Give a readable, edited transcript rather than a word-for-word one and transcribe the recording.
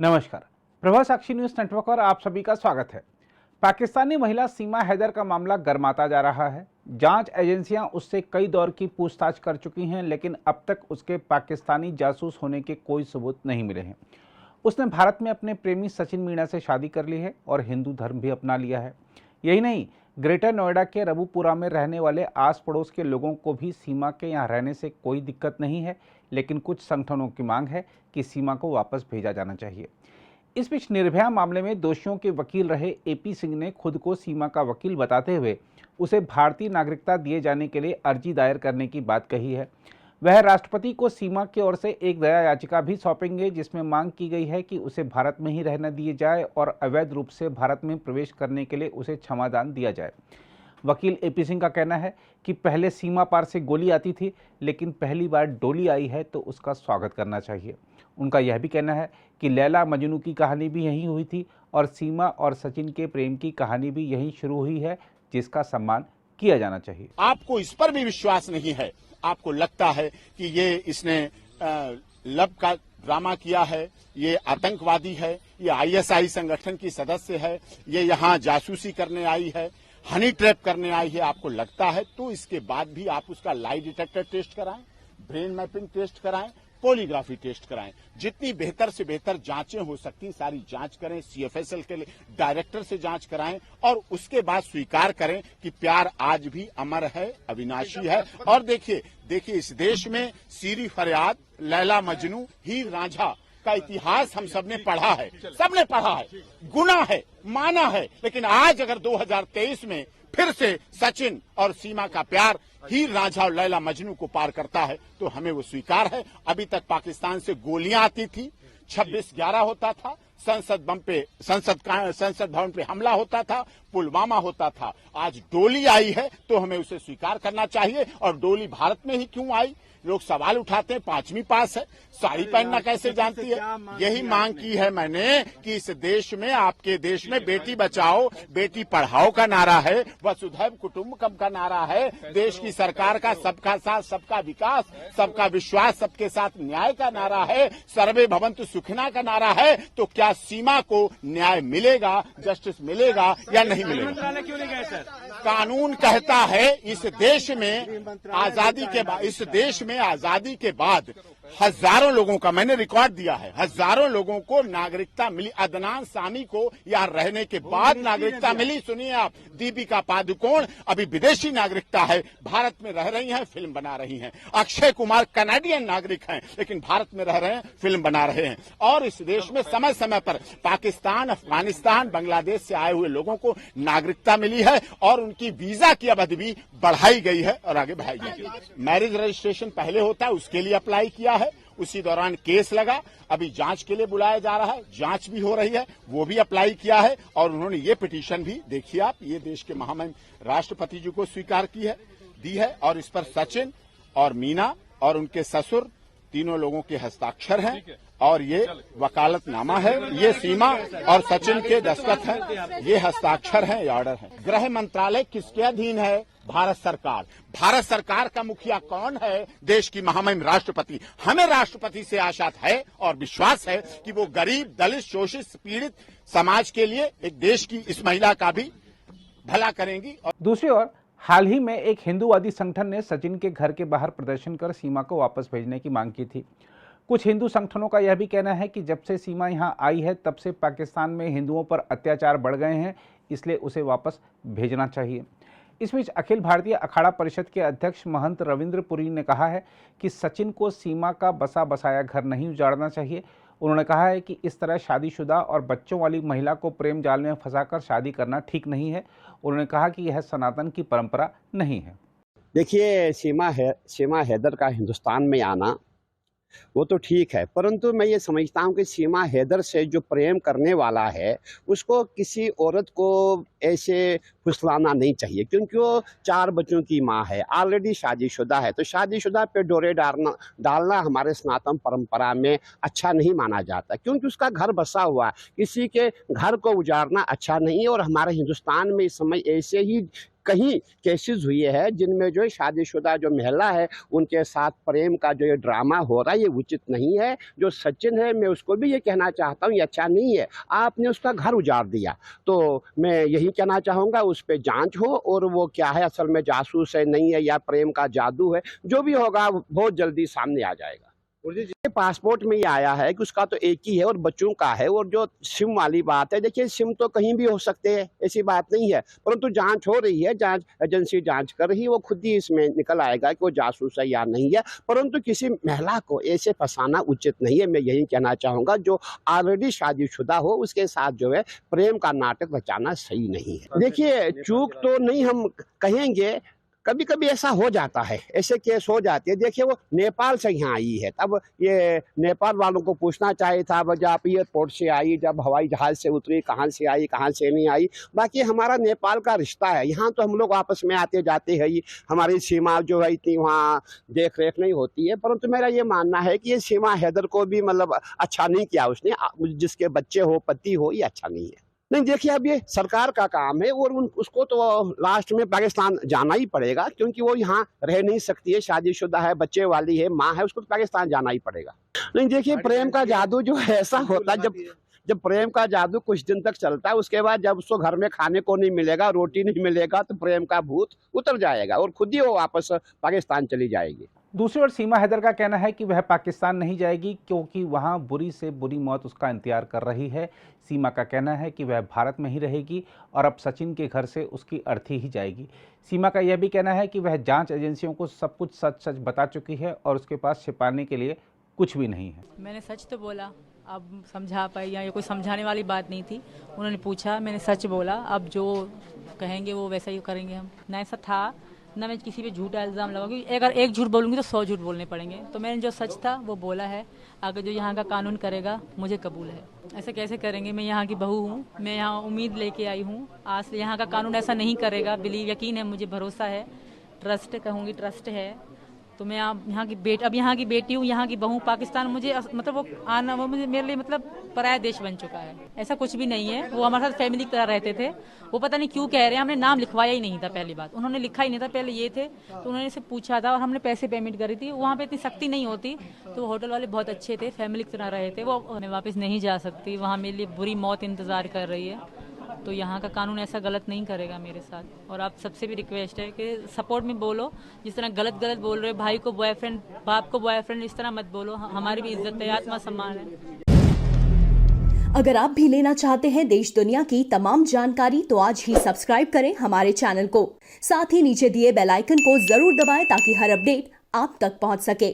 नमस्कार। प्रभा साक्षी news network पर आप सभी का स्वागत है। पाकिस्तानी महिला सीमा हैदर का मामला गर्माता जा रहा है। जांच एजेंसियां उससे कई दौर की पूछताछ कर चुकी हैं, लेकिन अब तक उसके पाकिस्तानी जासूस होने के कोई सबूत नहीं मिले हैं। उसने भारत में अपने प्रेमी सचिन मीणा से शादी कर ली है और हिंदू धर्म भी अपना लिया है। यही नहीं, ग्रेटर नोएडा के रबुपुरा में रहने वाले आस पड़ोस के लोगों को भी सीमा के यहाँ रहने से कोई दिक्कत नहीं है, लेकिन कुछ संगठनों की मांग है कि सीमा को वापस भेजा जाना चाहिए। इस बीच निर्भया मामले में दोषियों के वकील रहे एपी सिंह ने खुद को सीमा का वकील बताते हुए उसे भारतीय नागरिकता दिए जाने के लिए अर्जी दायर करने की बात कही है। वह राष्ट्रपति को सीमा की ओर से एक दया याचिका भी सौंपेंगे, जिसमें मांग की गई है कि उसे भारत में ही रहने दिए जाए और अवैध रूप से भारत में प्रवेश करने के लिए उसे क्षमादान दिया जाए। वकील एपी सिंह का कहना है कि पहले सीमा पार से गोली आती थी, लेकिन पहली बार डोली आई है तो उसका स्वागत करना चाहिए। उनका यह भी कहना है कि लैला मजनू की कहानी भी यहीं हुई थी और सीमा और सचिन के प्रेम की कहानी भी यहीं शुरू हुई है, जिसका सम्मान किया जाना चाहिए। आपको इस पर भी विश्वास नहीं है, आपको लगता है कि ये इसने लव का ड्रामा किया है, ये आतंकवादी है, ये आईएसआई संगठन की सदस्य है, ये यहाँ जासूसी करने आई है, हनी ट्रैप करने आई है, आपको लगता है तो इसके बाद भी आप उसका लाई डिटेक्टर टेस्ट कराएं, ब्रेन मैपिंग टेस्ट कराएं, पॉलीग्राफी टेस्ट कराएं। जितनी बेहतर से बेहतर जांचें हो सकती सारी जांच करें, सीएफएसएल के लिए डायरेक्टर से जांच कराएं और उसके बाद स्वीकार करें कि प्यार आज भी अमर है, अविनाशी है। और देखिए इस देश में सीरी फरियाद, लैला मजनू, हीर रांझा का इतिहास हम सबने पढ़ा है, गुना है, माना है। लेकिन आज अगर 2023 में फिर से सचिन और सीमा का प्यार हीर रांझा और लैला मजनू को पार करता है तो हमें वो स्वीकार है। अभी तक पाकिस्तान से गोलियां आती थी, 26/11 होता था, संसद भवन पे हमला होता था, पुलवामा होता था। आज डोली आई है तो हमें उसे स्वीकार करना चाहिए। और डोली भारत में ही क्यों आई? लोग सवाल उठाते हैं, 5वीं पास है, साड़ी पहनना कैसे जानती है? यही मांग की है मैंने कि इस देश में, आपके देश में बेटी बचाओ बेटी पढ़ाओ का नारा है, वसुधैव कुटुंबकम का नारा है, देश की सरकार का सबका साथ सबका विकास, सबका विश्वास, सबके साथ न्याय का नारा है, सर्वे भवन्तु सुखिना का नारा है। तो क्या सीमा को न्याय मिलेगा, जस्टिस मिलेगा या नहीं मिलेगा? मंत्रालय क्यों नहीं गए सर? कानून कहता है इस देश में आजादी के बाद हजारों लोगों का मैंने रिकॉर्ड दिया है, हजारों लोगों को नागरिकता मिली। अदनान सामी को यहाँ रहने के बाद नागरिकता मिली। सुनिए आप, दीपिका पादुकोण अभी विदेशी नागरिकता है, भारत में रह रही हैं, फिल्म बना रही हैं। अक्षय कुमार कनाडियन नागरिक हैं, लेकिन भारत में रह रहे हैं, फिल्म बना रहे हैं। और इस देश में समय समय पर पाकिस्तान, अफगानिस्तान, बांग्लादेश से आए हुए लोगों को नागरिकता मिली है और उनकी वीजा की अवधि भी बढ़ाई गई है और आगे बढ़ाई गई है। मैरिज रजिस्ट्रेशन पहले होता है, उसके लिए अप्लाई किया है, उसी दौरान केस लगा, अभी जांच के लिए बुलाया जा रहा है, जांच भी हो रही है, वो भी अप्लाई किया है। और उन्होंने ये पिटीशन भी, देखिए आप, ये देश के महामहिम राष्ट्रपति जी को स्वीकार दी है और इस पर सचिन और मीना और उनके ससुर तीनों लोगों के हस्ताक्षर हैं और ये वकालतनामा है, ये सीमा और सचिन के दस्तखत हैं, ये हस्ताक्षर हैं, ये ऑर्डर है। गृह मंत्रालय किसके अधीन है? भारत सरकार। भारत सरकार का मुखिया कौन है? देश की महामहिम राष्ट्रपति। हमें राष्ट्रपति से आशा है और विश्वास है कि वो गरीब, दलित, शोषित, पीड़ित समाज के लिए, एक देश की इस महिला का भी भला करेंगी। और दूसरी ओर हाल ही में एक हिंदूवादी संगठन ने सचिन के घर के बाहर प्रदर्शन कर सीमा को वापस भेजने की मांग की थी। कुछ हिंदू संगठनों का यह भी कहना है कि जब से सीमा यहां आई है तब से पाकिस्तान में हिंदुओं पर अत्याचार बढ़ गए हैं, इसलिए उसे वापस भेजना चाहिए। इस बीच अखिल भारतीय अखाड़ा परिषद के अध्यक्ष महंत रविंद्र पुरी ने कहा है कि सचिन को सीमा का बसा बसाया घर नहीं उजाड़ना चाहिए। उन्होंने कहा है कि इस तरह शादीशुदा और बच्चों वाली महिला को प्रेम जाल में फंसाकर शादी करना ठीक नहीं है। उन्होंने कहा कि यह सनातन की परंपरा नहीं है। देखिए, सीमा हैदर का हिंदुस्तान में आना वो तो ठीक है, परंतु मैं ये समझता हूँ कि सीमा हैदर से जो प्रेम करने वाला है उसको किसी औरत को ऐसे फुसलाना नहीं चाहिए, क्योंकि वो 4 बच्चों की माँ है, ऑलरेडी शादीशुदा है। तो शादीशुदा पे डोरे डालना हमारे सनातन परंपरा में अच्छा नहीं माना जाता, क्योंकि उसका घर बसा हुआ है। किसी के घर को उजाड़ना अच्छा नहीं है और हमारे हिंदुस्तान में इस समय ऐसे ही कहीं केसेस हुए हैं जिनमें जो शादीशुदा जो महिला है उनके साथ प्रेम का जो ये ड्रामा हो रहा है ये उचित नहीं है। जो सचिन है मैं उसको भी ये कहना चाहता हूँ ये अच्छा नहीं है, आपने उसका घर उजाड़ दिया। तो मैं यही कहना चाहूँगा उस पर जांच हो और वो क्या है असल में जासूस है नहीं है या प्रेम का जादू है, जो भी होगा बहुत जल्दी सामने आ जाएगा। ये पासपोर्ट में ये आया है कि उसका तो एक ही है और बच्चों का है। और जो सिम वाली बात है, देखिए सिम तो कहीं भी हो सकते हैं, ऐसी बात नहीं है, परंतु जांच हो रही है, जांच एजेंसी जांच कर रही है, वो खुद ही इसमें निकल आएगा कि वो जासूस है या नहीं है। परंतु किसी महिला को ऐसे फंसाना उचित नहीं है। मैं यही कहना चाहूँगा जो ऑलरेडी शादीशुदा हो उसके साथ जो है प्रेम का नाटक रचाना सही नहीं है। देखिए चूक तो नहीं हम कहेंगे, कभी कभी ऐसा हो जाता है, ऐसे केस हो जाते हैं। देखिए वो नेपाल से यहाँ आई है, तब ये नेपाल वालों को पूछना चाहिए था जब आप एयरपोर्ट से आई, जब हवाई जहाज से उतरी, कहाँ से आई कहाँ से नहीं आई। बाकी हमारा नेपाल का रिश्ता है, यहाँ तो हम लोग आपस में आते जाते हैं, हमारी सीमा जो है इतनी वहाँ देख रेख नहीं होती है। परंतु मेरा ये मानना है कि ये सीमा हैदर को भी मतलब अच्छा नहीं किया उसने, जिसके बच्चे हो पति हो, ये अच्छा नहीं है। नहीं देखिए अब ये सरकार का काम है और उसको तो लास्ट में पाकिस्तान जाना ही पड़ेगा, क्योंकि वो यहाँ रह नहीं सकती है, शादीशुदा है, बच्चे वाली है, माँ है, उसको तो पाकिस्तान जाना ही पड़ेगा। नहीं देखिए प्रेम का जादू जो है ऐसा होता है, जब प्रेम का जादू कुछ दिन तक चलता है, उसके बाद जब उसको घर में खाने को नहीं मिलेगा, रोटी नहीं मिलेगा, तो प्रेम का भूत उतर जाएगा और खुद ही वो वापस पाकिस्तान चली जाएगी। दूसरी ओर सीमा हैदर का कहना है कि वह पाकिस्तान नहीं जाएगी क्योंकि वहां बुरी से बुरी मौत उसका इंतजार कर रही है। सीमा का कहना है कि वह भारत में ही रहेगी और अब सचिन के घर से उसकी अर्थी ही जाएगी। सीमा का यह भी कहना है कि वह जांच एजेंसियों को सब कुछ सच सच बता चुकी है और उसके पास छिपाने के लिए कुछ भी नहीं है। मैंने सच तो बोला, अब समझा पाई या ये कोई समझाने वाली बात नहीं थी। उन्होंने पूछा, मैंने सच बोला, अब जो कहेंगे वो वैसा ही करेंगे हम। ना ऐसा था ना मैं किसी पे झूठा इल्ज़ाम लगाऊंगी, अगर एक झूठ बोलूँगी तो 100 झूठ बोलने पड़ेंगे। तो मैंने जो सच था वो बोला है। अगर जो यहाँ का कानून करेगा मुझे कबूल है। ऐसे कैसे करेंगे, मैं यहाँ की बहू हूँ, मैं यहाँ उम्मीद लेके आई हूँ। आज से यहाँ का कानून ऐसा नहीं करेगा, बिलीव यकीन है, मुझे भरोसा है, ट्रस्ट कहूँगी, ट्रस्ट है। तो मैं यहाँ की बेटी, अब यहाँ की बेटी हूँ, यहाँ की बहू। पाकिस्तान मुझे मतलब वो आना, वो मुझे मेरे लिए मतलब पराया देश बन चुका है। ऐसा कुछ भी नहीं है, वो हमारे साथ फैमिली की तरह रहते थे। वो पता नहीं क्यों कह रहे हैं, हमने नाम लिखवाया ही नहीं था। पहली बात उन्होंने लिखा ही नहीं था, पहले ये थे तो उन्होंने से पूछा था और हमने पैसे पेमेंट करी थी। वहाँ पे इतनी सख्ती नहीं होती, तो होटल वाले बहुत अच्छे थे, फैमिली की तरह रहे थे। वो मैं वापस नहीं जा सकती, वहाँ मेरे लिए बुरी मौत इंतज़ार कर रही है। तो यहाँ का कानून ऐसा गलत नहीं करेगा मेरे साथ। और आप सबसे भी रिक्वेस्ट है कि सपोर्ट में बोलो, जिस तरह गलत बोल रहे हो, भाई को बॉयफ्रेंड, बाप को बॉयफ्रेंड, इस तरह मत बोलो। हमारी भी इज्जत है, आत्मा सम्मान है। अगर आप भी लेना चाहते हैं देश दुनिया की तमाम जानकारी तो आज ही सब्सक्राइब करें हमारे चैनल को। साथ ही नीचे दिए बेल आइकन को जरूर दबाएं ताकि हर अपडेट आप तक पहुंच सके।